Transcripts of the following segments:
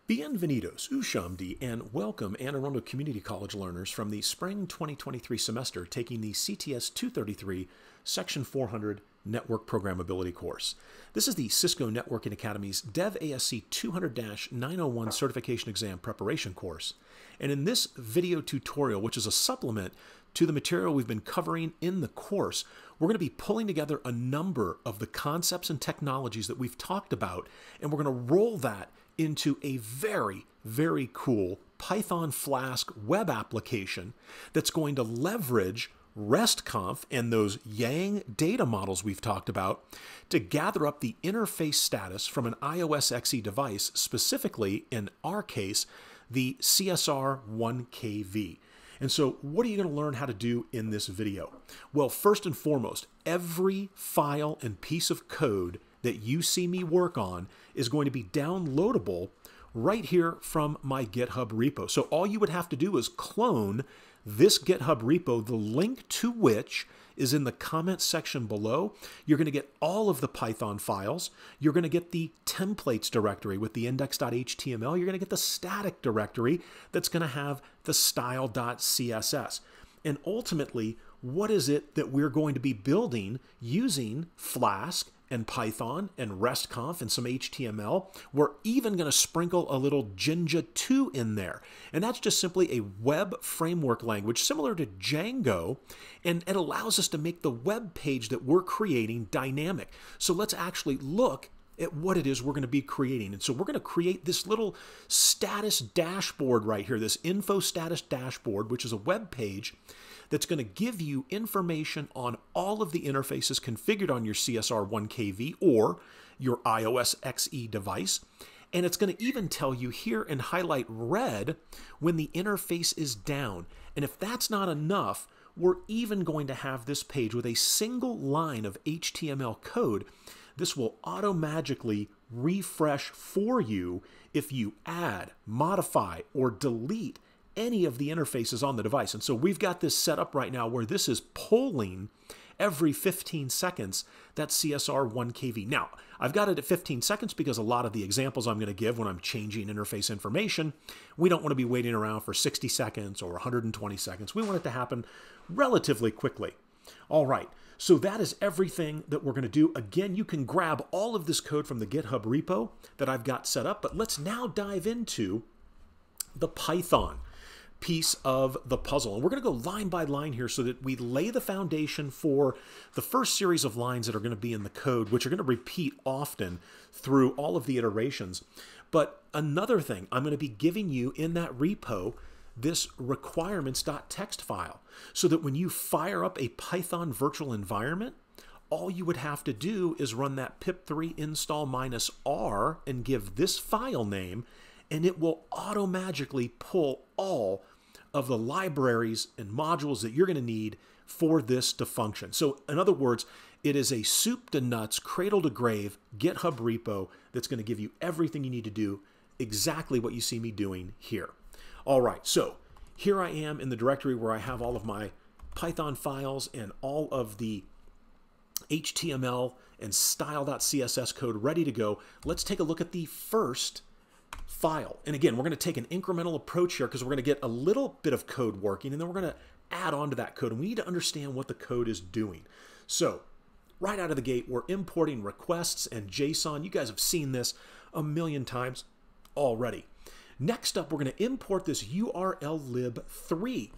Bienvenidos, Ushamdi, and welcome Anne Arundel Community College learners from the spring 2023 semester taking the CTS-233 Section 400 Network Programmability course. This is the Cisco Networking Academy's DEVASC 200-901 Certification Exam Preparation course. And in this video tutorial, which is a supplement to the material we've been covering in the course, we're going to be pulling together a number of the concepts and technologies that we've talked about, and we're going to roll that into a very, very cool Python Flask web application that's going to leverage RESTCONF and those Yang data models we've talked about to gather up the interface status from an iOS XE device, specifically, in our case, the CSR1kv. And so what are you going to learn how to do in this video? Well, first and foremost, every file and piece of code that you see me work on is going to be downloadable right here from my GitHub repo. So all you would have to do is clone this GitHub repo, the link to which is in the comments section below. You're going to get all of the Python files. You're going to get the templates directory with the index.html. You're going to get the static directory that's going to have the style.css. And ultimately, what is it that we're going to be building using Flask and Python and RESTCONF and some HTML? We're even going to sprinkle a little Jinja 2 in there. And that's just simply a web framework language similar to Django, and it allows us to make the web page that we're creating dynamic. So let's actually look at what it is we're going to be creating. And so we're going to create this little status dashboard right here, this info status dashboard, which is a web page that's going to give you information on all of the interfaces configured on your CSR1kv or your iOS XE device. And it's going to even tell you here and highlight red when the interface is down. And if that's not enough, we're even going to have this page with a single line of HTML code. This will auto-magically refresh for you if you add, modify, or delete any of the interfaces on the device. And so we've got this set up right now where this is polling every 15 seconds that CSR1kv. Now, I've got it at 15 seconds because a lot of the examples I'm going to give when I'm changing interface information, we don't want to be waiting around for 60 seconds or 120 seconds. We want it to happen relatively quickly. All right, so that is everything that we're going to do. Again, you can grab all of this code from the GitHub repo that I've got set up, but let's now dive into the Python piece of the puzzle. And we're going to go line by line here so that we lay the foundation for the first series of lines that are going to be in the code, which are going to repeat often through all of the iterations. But another thing, I'm going to be giving you in that repo this requirements.txt file so that when you fire up a Python virtual environment, all you would have to do is run that pip3 install -r and give this file name, and it will auto-magically pull all of the libraries and modules that you're going to need for this to function. So in other words, it is a soup to nuts, cradle to grave GitHub repo that's going to give you everything you need to do exactly what you see me doing here. All right, so here I am in the directory where I have all of my Python files and all of the HTML and style.css code ready to go. Let's take a look at the first file. And again, we're going to take an incremental approach here because we're going to get a little bit of code working, and then we're going to add on to that code, and we need to understand what the code is doing. So right out of the gate, we're importing requests and JSON. You guys have seen this a million times already. Next up, we're going to import this urllib3.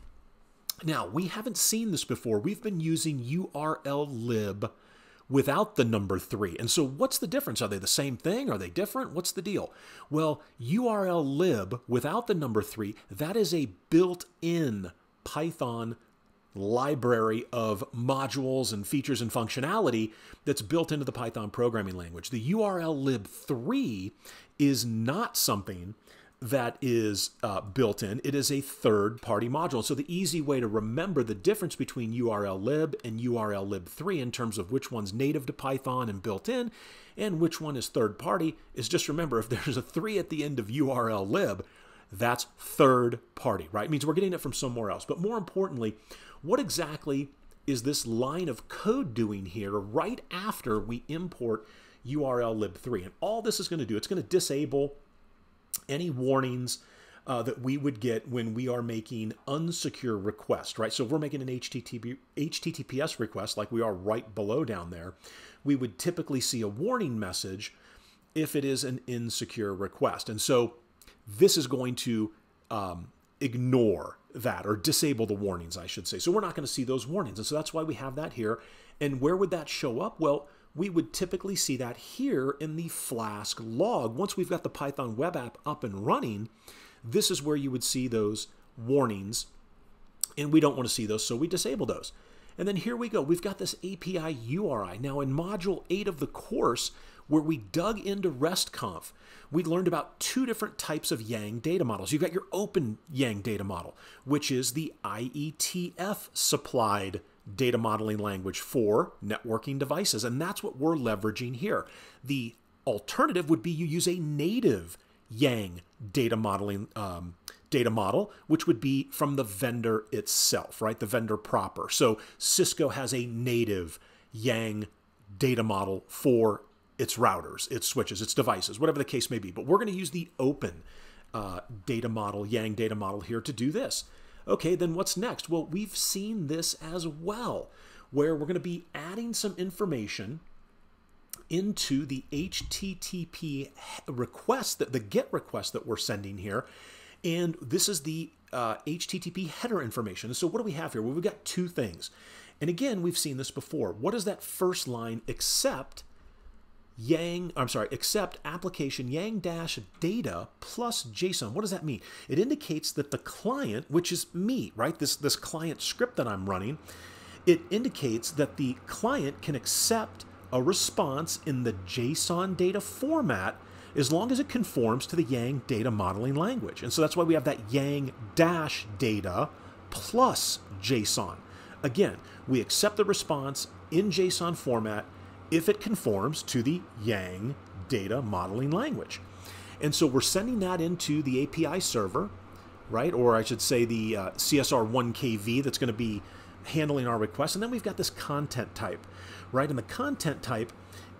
Now, we haven't seen this before. We've been using urllib without the number 3. And so what's the difference? Are they the same thing? Are they different? What's the deal? Well, urllib without the number 3, that is a built-in Python library of modules and features and functionality that's built into the Python programming language. The urllib3 is not something that is built in. It is a third-party module. So the easy way to remember the difference between urllib and urllib3 in terms of which one's native to Python and built in and which one is third-party is just remember if there's a 3 at the end of urllib, that's third-party, right? It means we're getting it from somewhere else. But more importantly, what exactly is this line of code doing here right after we import urllib3? And all this is going to do, it's going to disable any warnings that we would get when we are making unsecure requests, right? So if we're making an HTTPS request like we are right below down there, we would typically see a warning message if it is an insecure request. And so this is going to ignore that, or disable the warnings, I should say. So we're not going to see those warnings. And so that's why we have that here. And where would that show up? Well, we would typically see that here in the Flask log. Once we've got the Python web app up and running, this is where you would see those warnings, and we don't want to see those, so we disable those. And then here we go. We've got this API URI. Now in Module 8 of the course, where we dug into RESTCONF, we learned about two different types of Yang data models. You've got your open Yang data model, which is the IETF supplied data modeling language for networking devices, and that's what we're leveraging here. The alternative would be you use a native Yang data modeling data model, which would be from the vendor itself, right? The vendor proper. So Cisco has a native Yang data model for its routers, its switches, its devices, whatever the case may be. But we're going to use the open data model, Yang data model here to do this. Okay, then what's next? Well, we've seen this as well, where we're going to be adding some information into the HTTP request, the GET request that we're sending here. And this is the HTTP header information. So what do we have here? Well, we've got two things. And again, we've seen this before. What is that first line? Except application yang-data plus JSON. What does that mean? It indicates that the client, which is me, right? This client script that I'm running, it indicates that the client can accept a response in the JSON data format as long as it conforms to the Yang data modeling language. And so that's why we have that Yang-data plus JSON. Again, we accept the response in JSON format if it conforms to the Yang data modeling language. And so we're sending that into the API server, right? Or I should say the CSR1kv that's going to be handling our request. And then we've got this content type, right? And the content type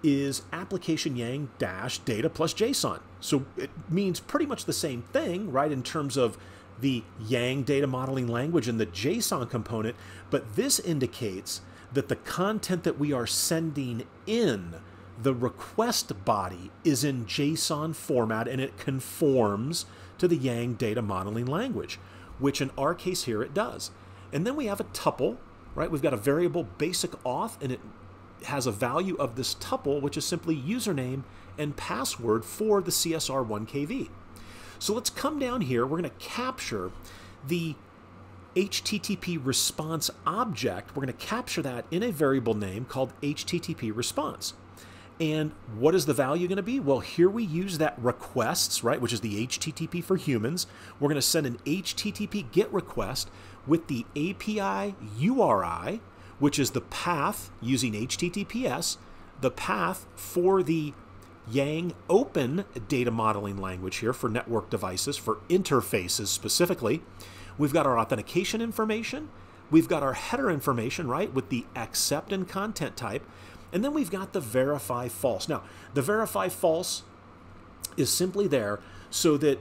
is application Yang-data plus JSON. So it means pretty much the same thing, right, in terms of the Yang data modeling language and the JSON component, but this indicates that the content that we are sending in the request body is in JSON format and it conforms to the Yang data modeling language, which in our case here it does. And then we have a tuple, right? We've got a variable basic auth, and it has a value of this tuple, which is simply username and password for the CSR1kv. So let's come down here. We're going to capture the HTTP response object. We're going to capture that in a variable name called HTTP response. And what is the value going to be? Well, here we use that requests, right, which is the HTTP for humans. We're going to send an HTTP GET request with the API URI, which is the path using HTTPS, the path for the Yang open data modeling language here for network devices, for interfaces specifically. We've got our authentication information. We've got our header information, right, with the accept and content type. And then we've got the verify false. Now, the verify false is simply there so that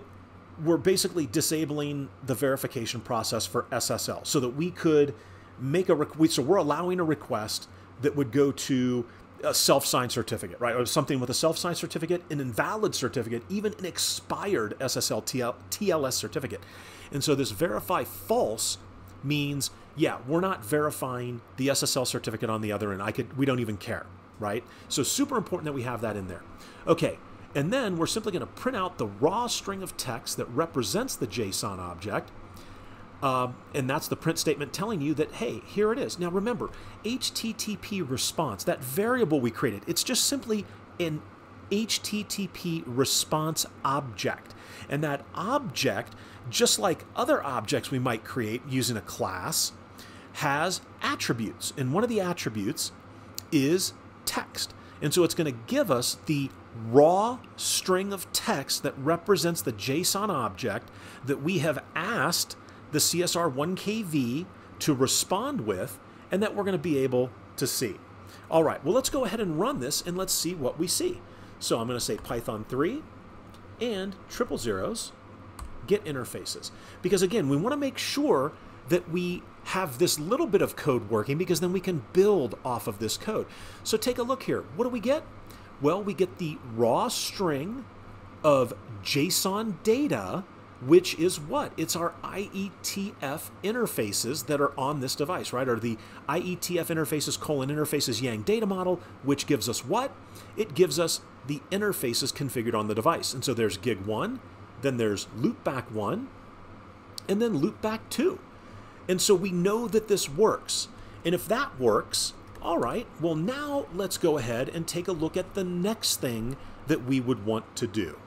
we're basically disabling the verification process for SSL so that we could make so we're allowing a request that would go to a self-signed certificate, right? Or something with a self-signed certificate, an invalid certificate, even an expired SSL TLS certificate. And so this verify false means, yeah, we're not verifying the SSL certificate on the other end. We don't even care, right? So super important that we have that in there. Okay, and then we're simply going to print out the raw string of text that represents the JSON object. And that's the print statement telling you that, hey, here it is. Now remember, HTTP response, that variable we created, it's just simply an HTTP response object. And that object, just like other objects we might create using a class, has attributes. And one of the attributes is text. And so it's going to give us the raw string of text that represents the JSON object that we have asked the CSR1kv to respond with, and that we're going to be able to see. All right, well, let's go ahead and run this, and let's see what we see. So I'm going to say Python 3, and triple zeros, get interfaces. Because again, we want to make sure that we have this little bit of code working, because then we can build off of this code. So take a look here. What do we get? Well, we get the raw string of JSON data, which is what? It's our IETF interfaces that are on this device, right? Or the IETF interfaces : interfaces Yang data model, which gives us what? It gives us the interfaces configured on the device. And so there's gig1, then there's loopback 1, and then loopback 2. And so we know that this works. And if that works, all right, well now let's go ahead and take a look at the next thing that we would want to do.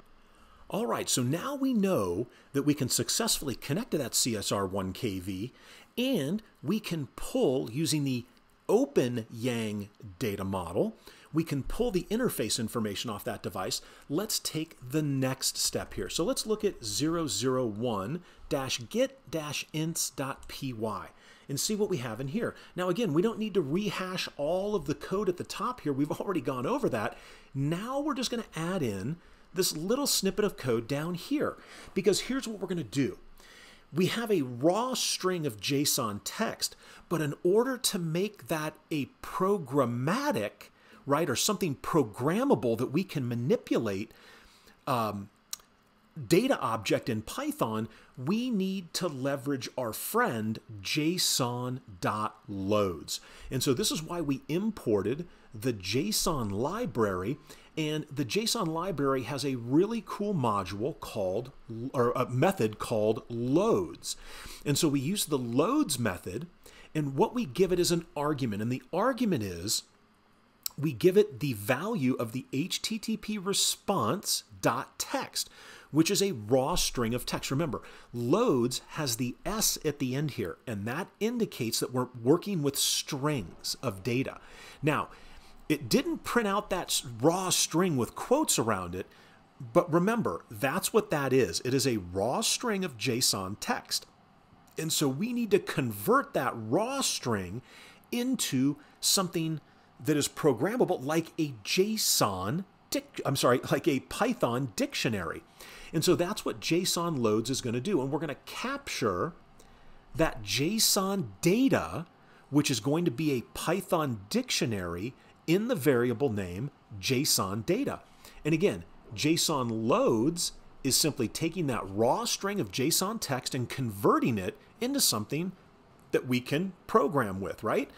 All right, so now we know that we can successfully connect to that CSR1kv, and we can pull, using the open Yang data model, we can pull the interface information off that device. Let's take the next step here. So let's look at 001-get-ints.py and see what we have in here. Now again, we don't need to rehash all of the code at the top here. We've already gone over that. Now we're just going to add in this little snippet of code down here, because here's what we're going to do. We have a raw string of JSON text, but in order to make that a programmatic, right, or something programmable that we can manipulate, data object in Python, we need to leverage our friend JSON.loads. And so this is why we imported the JSON library, and the JSON library has a really cool module called, or a method called loads. And so we use the loads method, and what we give it is an argument, and the argument is we give it the value of the HTTP response.text, which is a raw string of text. Remember, loads has the S at the end here, and that indicates that we're working with strings of data. Now, it didn't print out that raw string with quotes around it, but remember, that's what that is. It is a raw string of JSON text. And so we need to convert that raw string into something that is programmable, like a like a Python dictionary. And so that's what JSON loads is going to do. And we're going to capture that JSON data, which is going to be a Python dictionary, in the variable name JSON data. And again, JSON loads is simply taking that raw string of JSON text and converting it into something that we can program with, right?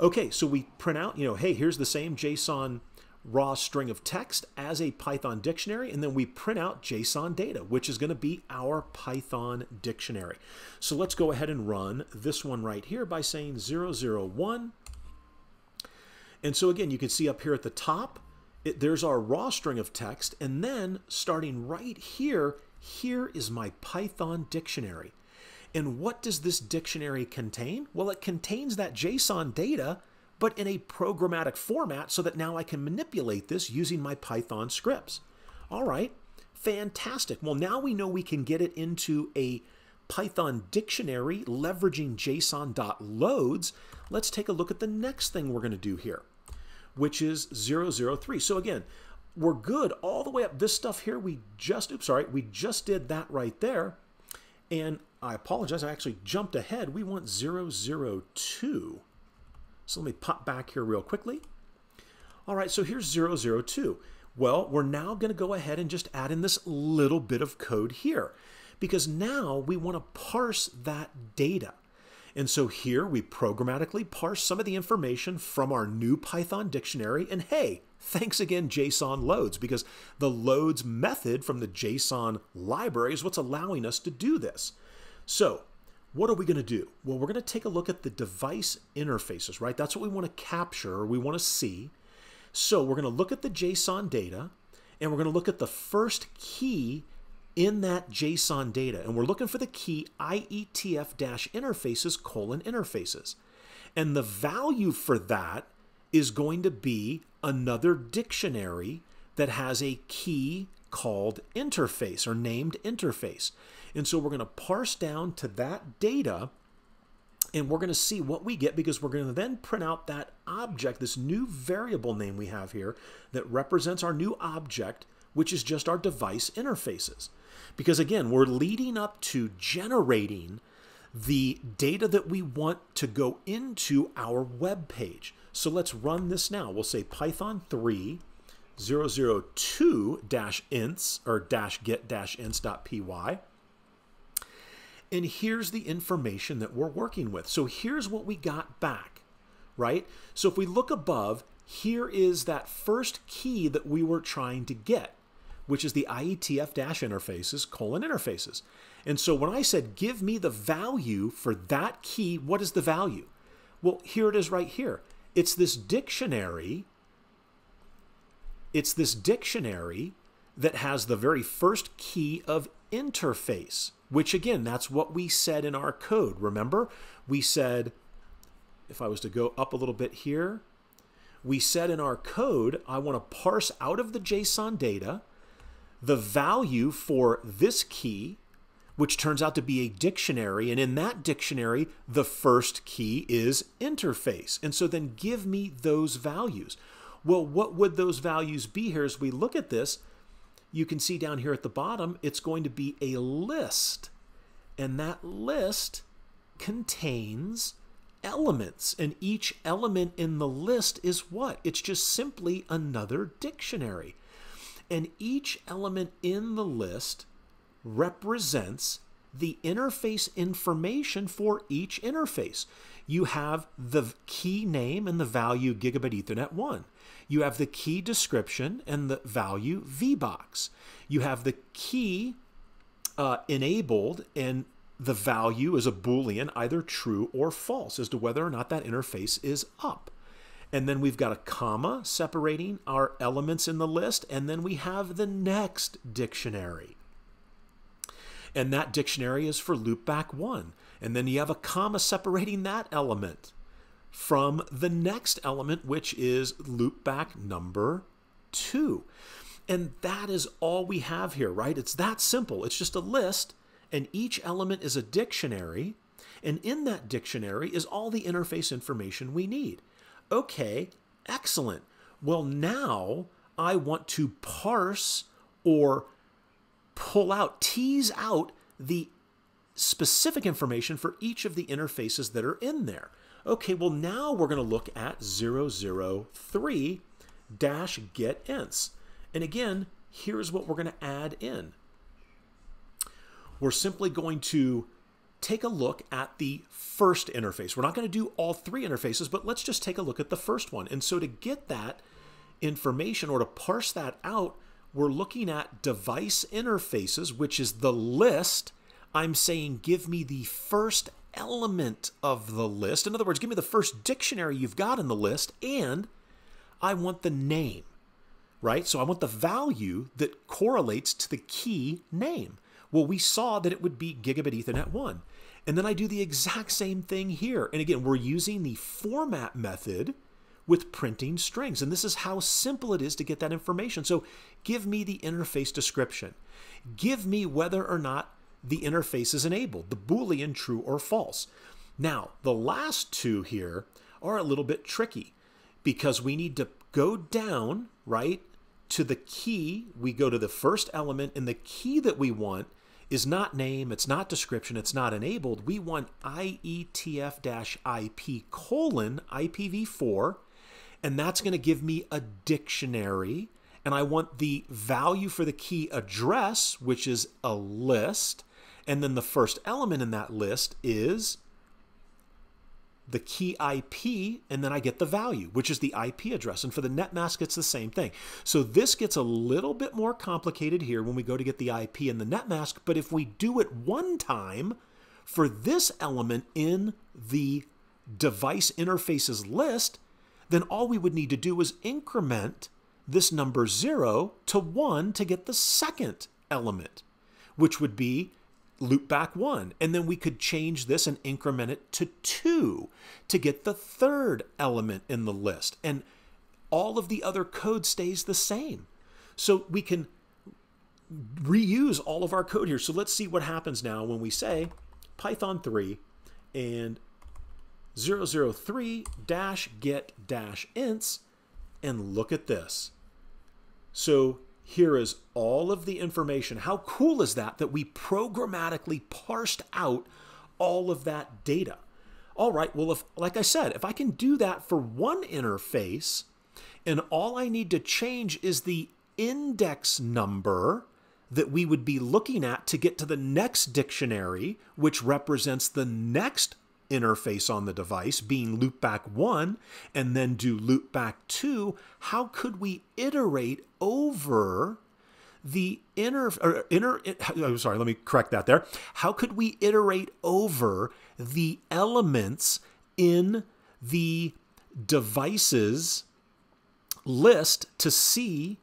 Okay, so we print out, hey, here's the same JSON raw string of text as a Python dictionary, and then we print out JSON data, which is going to be our Python dictionary. So let's go ahead and run this one right here by saying 001. And so again, you can see up here at the top, there's our raw string of text, and then starting right here, here is my Python dictionary. And what does this dictionary contain? Well, it contains that JSON data, but in a programmatic format, so that now I can manipulate this using my Python scripts. All right, fantastic. Well, now we know we can get it into a Python dictionary leveraging JSON.loads. Let's take a look at the next thing we're going to do here, which is 003. So again, we're good all the way up. This stuff here, we just did that right there. And I apologize, I actually jumped ahead. We want 002. So let me pop back here real quickly. All right, so here's 002. Well, we're now going to go ahead and just add in this little bit of code here, because now we want to parse that data. And so here we programmatically parse some of the information from our new Python dictionary. And hey, thanks again, JSON loads, because the loads method from the JSON library is what's allowing us to do this. So what are we going to do? Well, we're going to take a look at the device interfaces, right? That's what we want to capture, or we want to see. So we're going to look at the JSON data, and we're going to look at the first key in that JSON data. And we're looking for the key IETF-interfaces : And the value for that is going to be another dictionary that has a key called interface, or named interface. And so we're going to parse down to that data, and we're going to see what we get, because we're going to then print out that object, this new variable name we have here that represents our new object, which is just our device interfaces. Because again, we're leading up to generating the data that we want to go into our web page. So let's run this now. We'll say Python 3.002-ints or -get-ints.py. And here's the information that we're working with. So here's what we got back, right? So if we look above, here is that first key that we were trying to get, which is the IETF-interfaces : interfaces. And so when I said, give me the value for that key, what is the value? Well, here it is right here. It's this dictionary. It's this dictionary that has the very first key of interface, which again, that's what we said in our code. Remember, we said, if I was to go up a little bit here, we said in our code, I want to parse out of the JSON data the value for this key, which turns out to be a dictionary. And in that dictionary, the first key is interface. And so then give me those values. Well, what would those values be here? As we look at this, you can see down here at the bottom, it's going to be a list. And that list contains elements. And each element in the list is what? It's just simply another dictionary. And each element in the list represents the interface information for each interface. You have the key name and the value Gigabit Ethernet 1. You have the key description and the value VBox. You have the key enabled and the value is a Boolean, either true or false, as to whether or not that interface is up. And then we've got a comma separating our elements in the list, and then we have the next dictionary. And that dictionary is for loopback 1. And then you have a comma separating that element from the next element, which is loopback number 2. And that is all we have here, right? It's that simple. It's just a list, and each element is a dictionary, and in that dictionary is all the interface information we need. Okay, excellent. Well, now I want to parse or pull out, tease out the specific information for each of the interfaces that are in there. Okay, well, now we're going to look at 003-get-ints. And again, here's what we're going to add in. We're simply going to take a look at the first interface. We're not going to do all three interfaces, but let's just take a look at the first one. And so to get that information or to parse that out, we're looking at device interfaces, which is the list. I'm saying give me the first element of the list. In other words, give me the first dictionary you've got in the list, and I want the name, right? So I want the value that correlates to the key name. Well, we saw that it would be Gigabit Ethernet 1. And then I do the exact same thing here. And again, we're using the format method with printing strings. And this is how simple it is to get that information. So give me the interface description. Give me whether or not the interface is enabled, the Boolean true or false. Now, the last two here are a little bit tricky because we need to go down, right, to the key. We go to the first element, and the key that we want is not name, it's not description, it's not enabled. We want IETF-IP : IPv4, and that's going to give me a dictionary. And I want the value for the key address, which is a list. And then the first element in that list is the key IP, and then I get the value, which is the IP address. And for the net mask, it's the same thing. So this gets a little bit more complicated here when we go to get the IP and the net mask. But if we do it one time for this element in the device interfaces list, then all we would need to do is increment this number 0 to 1 to get the second element, which would be loopback 1. And then we could change this and increment it to 2 to get the third element in the list. And all of the other code stays the same. So we can reuse all of our code here. So let's see what happens now when we say Python 3 and 003-get-ints, and look at this. So Here is all of the information. How cool is that, that we programmatically parsed out all of that data? All right, well, if, like I said, if I can do that for one interface, and all I need to change is the index number that we would be looking at to get to the next dictionary, which represents the next interface on the device, being loopback 1, and then do loopback 2, how could we iterate over the let me correct that there. How could we iterate over the elements in the devices list to see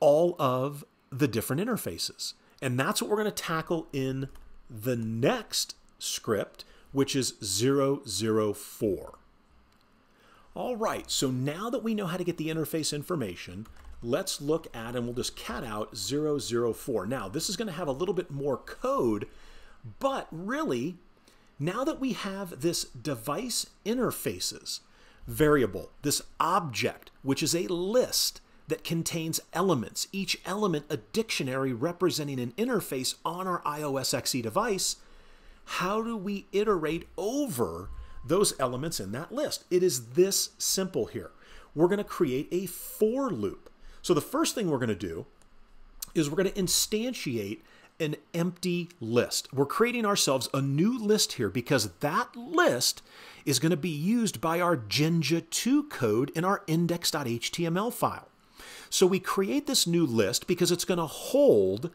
all of the different interfaces? And that's what we're going to tackle in the next script, which is 004. All right, so now that we know how to get the interface information, let's look at, and we'll just cat out 004. Now, this is going to have a little bit more code, but really, now that we have this device interfaces variable, this object, which is a list that contains elements, each element a dictionary representing an interface on our iOS XE device, how do we iterate over those elements in that list? It is this simple here. We're going to create a for loop. So the first thing we're going to do is we're going to instantiate an empty list. We're creating ourselves a new list here because that list is going to be used by our Jinja2 code in our index.html file. So we create this new list because it's going to hold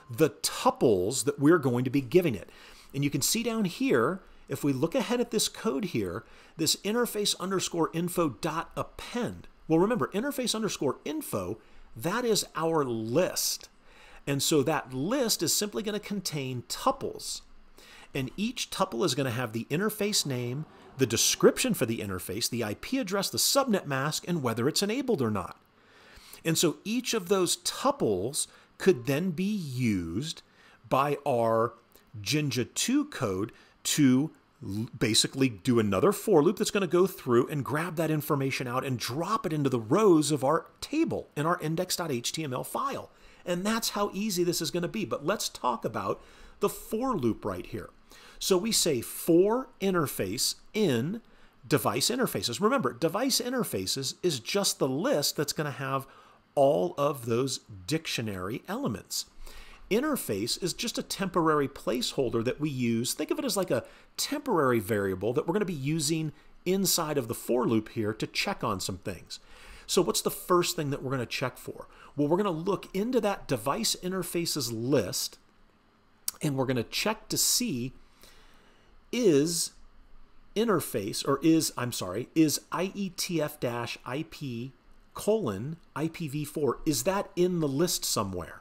the tuples that we're going to be giving it. And you can see down here, if we look ahead at this code here, this interface_info.append. Well, remember, interface_info, that is our list. And so that list is simply going to contain tuples. And each tuple is going to have the interface name, the description for the interface, the IP address, the subnet mask, and whether it's enabled or not. And so each of those tuples could then be used by our Jinja2 code to basically do another for loop that's going to go through and grab that information out and drop it into the rows of our table in our index.html file. And that's how easy this is going to be. But let's talk about the for loop right here. So we say for interface in device interfaces. Remember, device interfaces is just the list that's going to have all of those dictionary elements. Interface is just a temporary placeholder that we use. Think of it as like a temporary variable that we're going to be using inside of the for loop here to check on some things. So what's the first thing that we're going to check for? Well, we're going to look into that device interfaces list, and we're going to check to see is IETF-IP:/IPv4, is that in the list somewhere?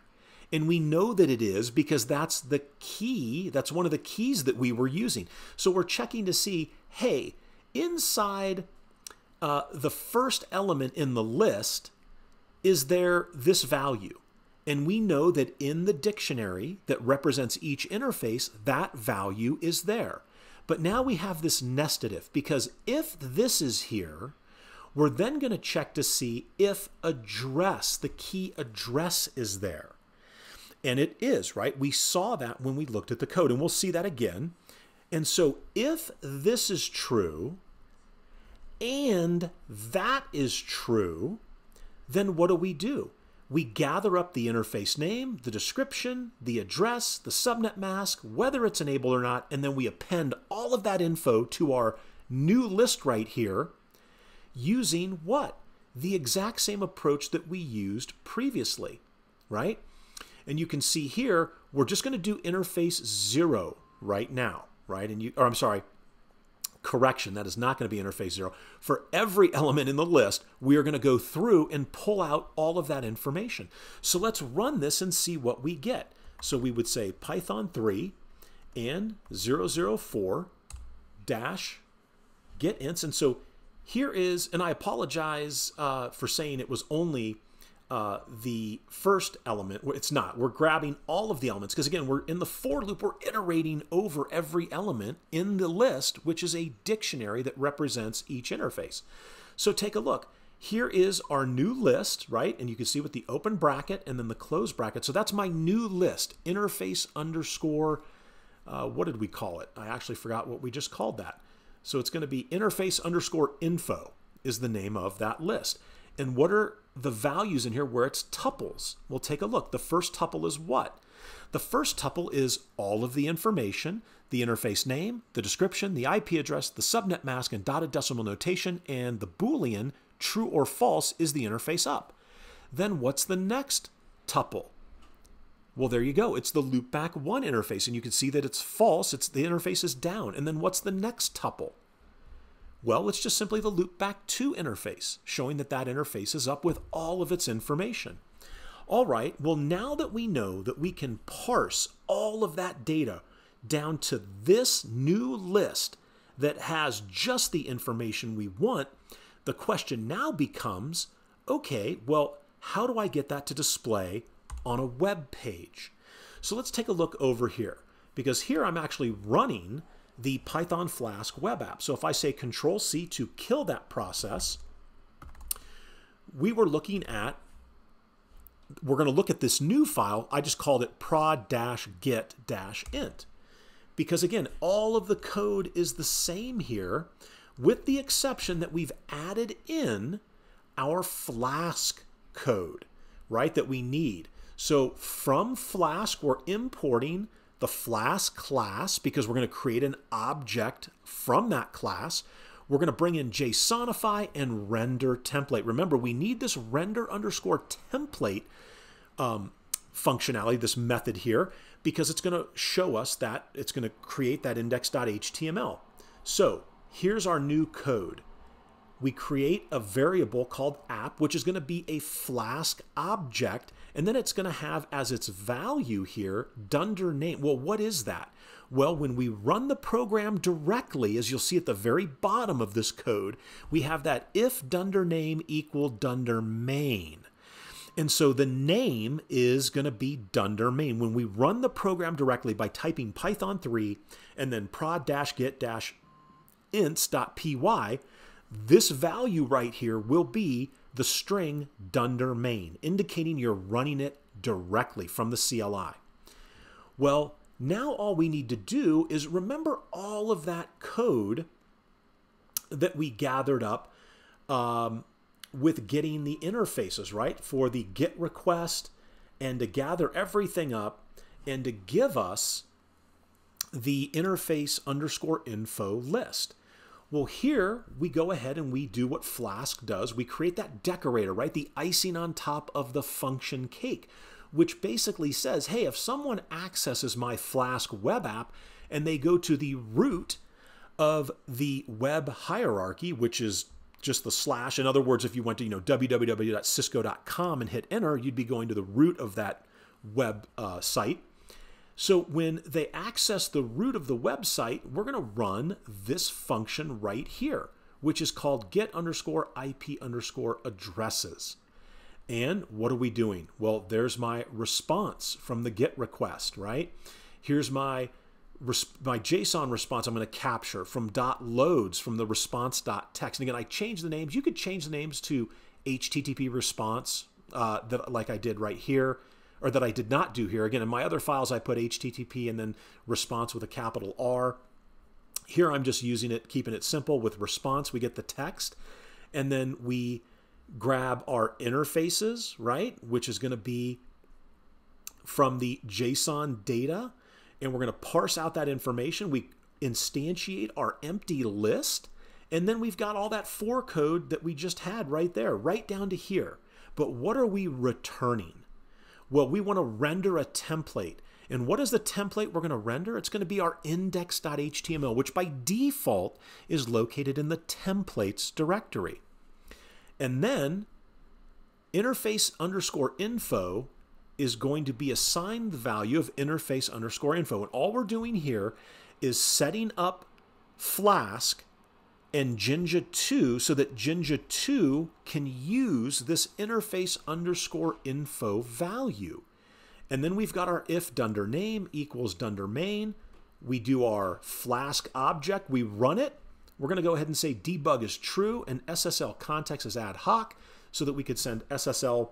And we know that it is because that's the key, that's one of the keys that we were using. So we're checking to see, hey, inside the first element in the list, is there this value? And we know that in the dictionary that represents each interface, that value is there. But now we have this nested if, because if this is here, we're then going to check to see if address, the key address, is there. And it is, right? We saw that when we looked at the code, and we'll see that again. And so if this is true, and that is true, then what do? We gather up the interface name, the description, the address, the subnet mask, whether it's enabled or not, and then we append all of that info to our new list right here using what? The exact same approach that we used previously, right? And you can see here, we're just going to do interface 0 right now, right? Correction, that is not going to be interface 0. For every element in the list, we are going to go through and pull out all of that information. So let's run this and see what we get. So we would say Python 3 and 004 dash get ints. And so here is, and I apologize for saying it was only the first element. It's not. We're grabbing all of the elements because, again, we're in the for loop. We're iterating over every element in the list, which is a dictionary that represents each interface. So take a look. here is our new list, right? And you can see with the open bracket and then the close bracket. So that's my new list, interface underscore, what did we call it? I actually forgot what we just called that. So it's going to be interface underscore info is the name of that list. And what are the values in here where it's tuples? We'll take a look. The first tuple is what? The first tuple is all of the information, the interface name, the description, the IP address, the subnet mask and dotted decimal notation, and the Boolean true or false is the interface up. Then what's the next tuple? Well, there you go. It's the loopback 1 interface, and you can see that it's false. It's the interface is down. And then what's the next tuple? Well, it's just simply the loopback 2 interface, showing that that interface is up with all of its information. All right, well, now that we know that we can parse all of that data down to this new list that has just the information we want, the question now becomes, okay, well, how do I get that to display on a web page? So let's take a look over here, because here I'm actually running the Python Flask Web App. So if I say Control-C to kill that process, we're going to look at this new file. I just called it prod-get-int. Because again, all of the code is the same here, with the exception that we've added in our Flask code, right, that we need. So from Flask, we're importing the Flask class because we're going to create an object from that class. We're going to bring in JSONify and render template. Remember, we need this render underscore template functionality, this method here, because it's going to show us that it's going to create that index.html. So here's our new code. We create a variable called app, which is going to be a Flask object, and then it's going to have as its value here dunder name. Well, what is that? Well, when we run the program directly, as you'll see at the very bottom of this code, we have that if dunder name equal dunder main. And so the name is going to be dunder main. When we run the program directly by typing Python 3 and then prod-get-ints.py, this value right here will be the string dunder main, indicating you're running it directly from the CLI. Well, now all we need to do is remember all of that code that we gathered up with getting the interfaces, right? For the GET request and to gather everything up and to give us the interface underscore info list. Well, here we go ahead and we do what Flask does. We create that decorator, right? The icing on top of the function cake, which basically says, hey, if someone accesses my Flask web app and they go to the root of the web hierarchy, which is just the slash. In other words, if you went to www.cisco.com and hit enter, you'd be going to the root of that web site. So when they access the root of the website, we're going to run this function right here, which is called get underscore IP underscore addresses. And what are we doing? Well, there's my response from the GET request, right? Here's my JSON response I'm going to capture from .loads from the response.text. And again, I changed the names. You could change the names to HTTP response like I did right here, or that I did not do here. Again, in my other files, I put HTTP and then response with a capital R. Here, I'm just using it, keeping it simple. With response, we get the text, and then we grab our interfaces, right, which is going to be from the JSON data, and we're going to parse out that information. We instantiate our empty list, and then we've got all that for code that we just had right there, right down to here. But what are we returning? Well, we want to render a template. And what is the template we're going to render? It's going to be our index.html, which by default is located in the templates directory. And then interface underscore info is going to be assigned the value of interface underscore info. And all we're doing here is setting up Flask and Jinja 2 so that Jinja 2 can use this interface underscore info value. And then we've got our if dunder name equals dunder main. We do our Flask object. We run it. we're going to go ahead and say debug is true and SSL context is ad hoc so that we could send SSL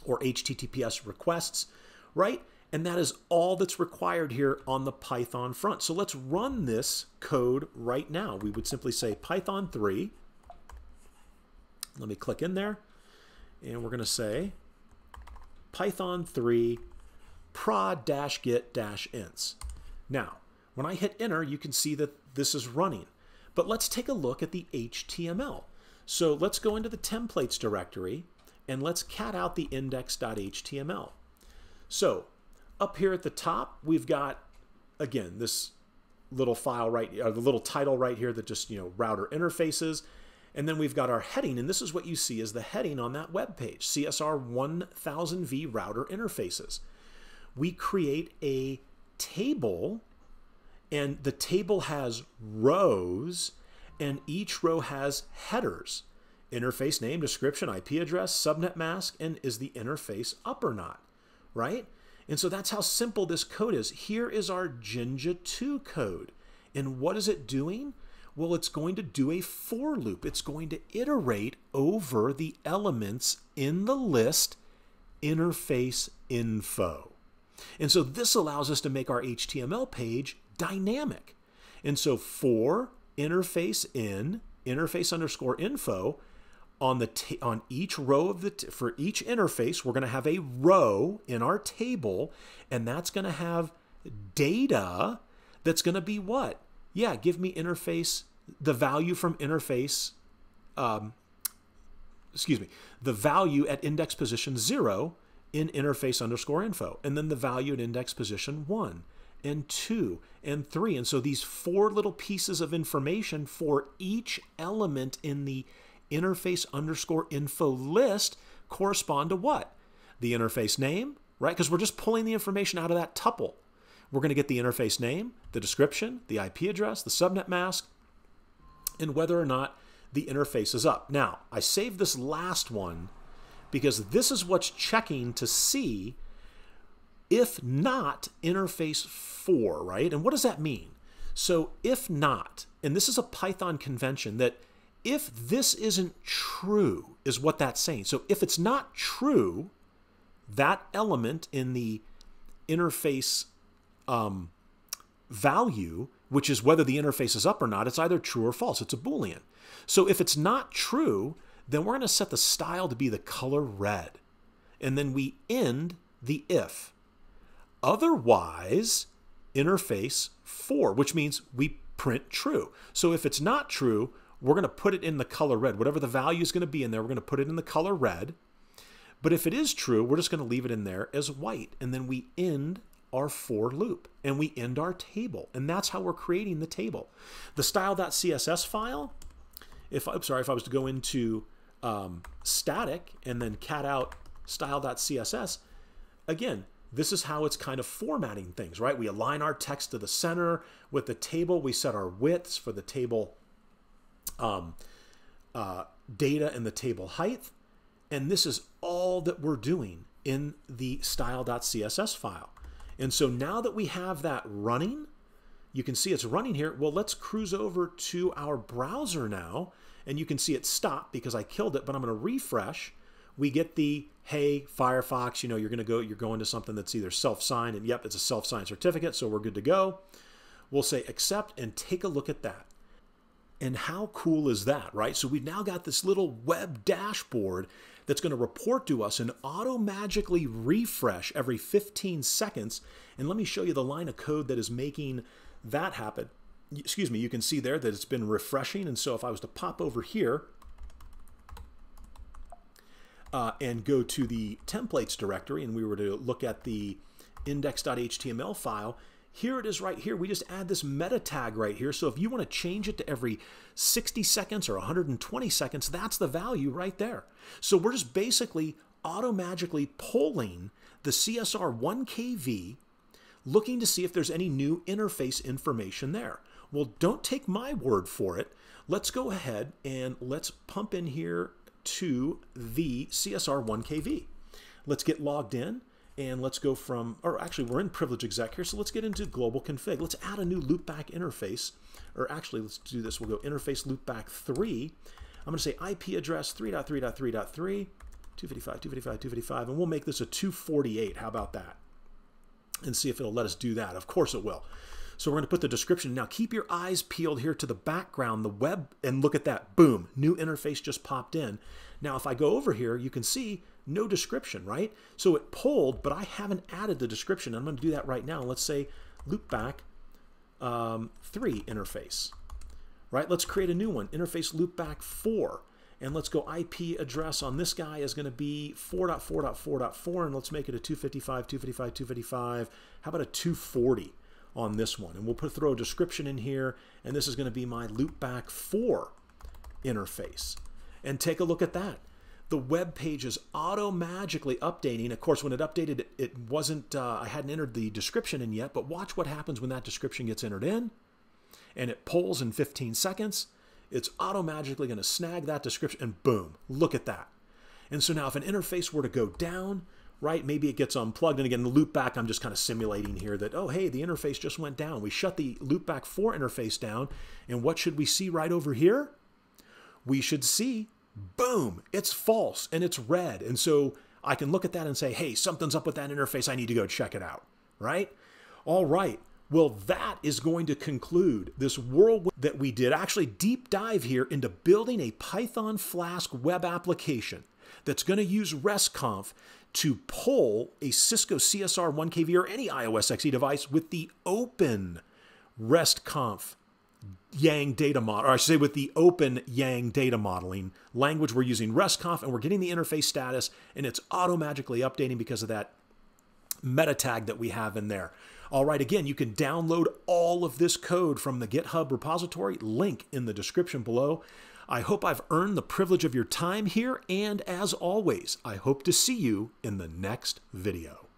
or HTTPS requests, right? And that is all that's required here on the Python front. So let's run this code right now. We would simply say Python 3. Let me click in there. And we're going to say Python 3 prod-get-ints. Now, when I hit enter, you can see that this is running. But let's take a look at the HTML. So let's go into the templates directory and let's cat out the index.html. So up here at the top, we've got, again, this little file right, or the little title right here that just, router interfaces. And then we've got our heading, and this is what you see as the heading on that web page, CSR1000V router interfaces. We create a table, and the table has rows, and each row has headers. Interface name, description, IP address, subnet mask, and is the interface up or not, right? And so that's how simple this code is. Here is our Jinja 2 code. And what is it doing? Well, it's going to do a for loop. It's going to iterate over the elements in the list interface info. And so this allows us to make our HTML page dynamic. And so for interface in, interface underscore info, on each row of for each interface, we're going to have a row in our table, and that's going to have data that's going to be what? Yeah, give me interface, the value from interface, the value at index position 0 in interface underscore info, and then the value at index position 1 and 2 and 3. And so these 4 little pieces of information for each element in the interface underscore info list correspond to what? The interface name, right? Because we're just pulling the information out of that tuple. We're going to get the interface name, the description, the IP address, the subnet mask, and whether or not the interface is up. Now, I saved this last one because this is what's checking to see if not interface 4, right? And what does that mean? So if not, and this is a Python convention that if this isn't true is what that's saying. So if it's not true, that element in the interface value, which is whether the interface is up or not, it's either true or false. It's a Boolean. So if it's not true, then we're going to set the style to be the color red. And then we end the if. Otherwise, interface 4, which means we print true. So if it's not true, we're going to put it in the color red. Whatever the value is going to be in there, we're going to put it in the color red. But if it is true, we're just going to leave it in there as white. And then we end our for loop and we end our table. And that's how we're creating the table. The style.css file, if I was to go into static and then cat out style.css, again, this is how it's kind of formatting things, right? We align our text to the center. With the table, we set our widths for the table data and the table height. And this is all that we're doing in the style.css file. And so now that we have that running, you can see it's running here. Well, let's cruise over to our browser now, and you can see it stopped because I killed it, but I'm going to refresh. We get the, hey, Firefox, you're going to something that's either self-signed, and yep, it's a self-signed certificate, so we're good to go. We'll say accept and take a look at that. And how cool is that, right? So we've now got this little web dashboard that's going to report to us and auto-magically refresh every 15 seconds. And let me show you the line of code that is making that happen. Excuse me, you can see there that it's been refreshing. And so if I was to pop over here and go to the templates directory and we were to look at the index.html file, here it is right here. We just add this meta tag right here. So if you want to change it to every 60 seconds or 120 seconds, that's the value right there. So we're just basically auto-magically pulling the CSR1kv, looking to see if there's any new interface information there. Well, don't take my word for it. Let's go ahead and let's pump in here to the CSR1kv. Let's get logged in. And let's go from, or actually we're in privilege exec here, so let's get into global config. Let's add a new loopback interface, or actually let's do this. We'll go interface loopback 3. I'm going to say IP address 3.3.3.3, 255, and we'll make this a 248. How about that? And see if it'll let us do that. Of course it will. So we're going to put the description. Now keep your eyes peeled here to the background, the web, and look at that. Boom, new interface just popped in. Now if I go over here, you can see no description, right? So it pulled, but I haven't added the description. I'm going to do that right now. Let's say loopback 3 interface, right? Let's create a new one, interface loopback 4. And let's go IP address on this guy is going to be 4.4.4.4, and let's make it a 255. How about a 240 on this one? And we'll throw a description in here, and this is going to be my loopback 4 interface. And take a look at that. The web page is auto-magically updating. Of course, when it updated, it wasn't, I hadn't entered the description in yet, but watch what happens when that description gets entered in, and it pulls in 15 seconds. It's auto-magically going to snag that description, and boom, look at that. And so now if an interface were to go down, right, maybe it gets unplugged, and again, the loopback, I'm just kind of simulating here that, oh, hey, the interface just went down. We shut the loopback 4 interface down, and what should we see right over here? We should see, boom, it's false, and it's red. And so I can look at that and say, hey, something's up with that interface. I need to go check it out, right? All right. Well, that is going to conclude this whirlwind that we did, actually deep dive here into building a Python Flask web application that's going to use RESTCONF to pull a Cisco CSR1kv or any iOS XE device with the open RESTCONF Yang data model, or I should say with the open Yang data modeling language. We're using RESTCONF and we're getting the interface status, and it's auto-magically updating because of that meta tag that we have in there. All right, again, you can download all of this code from the GitHub repository, link in the description below. I hope I've earned the privilege of your time here, and as always, I hope to see you in the next video.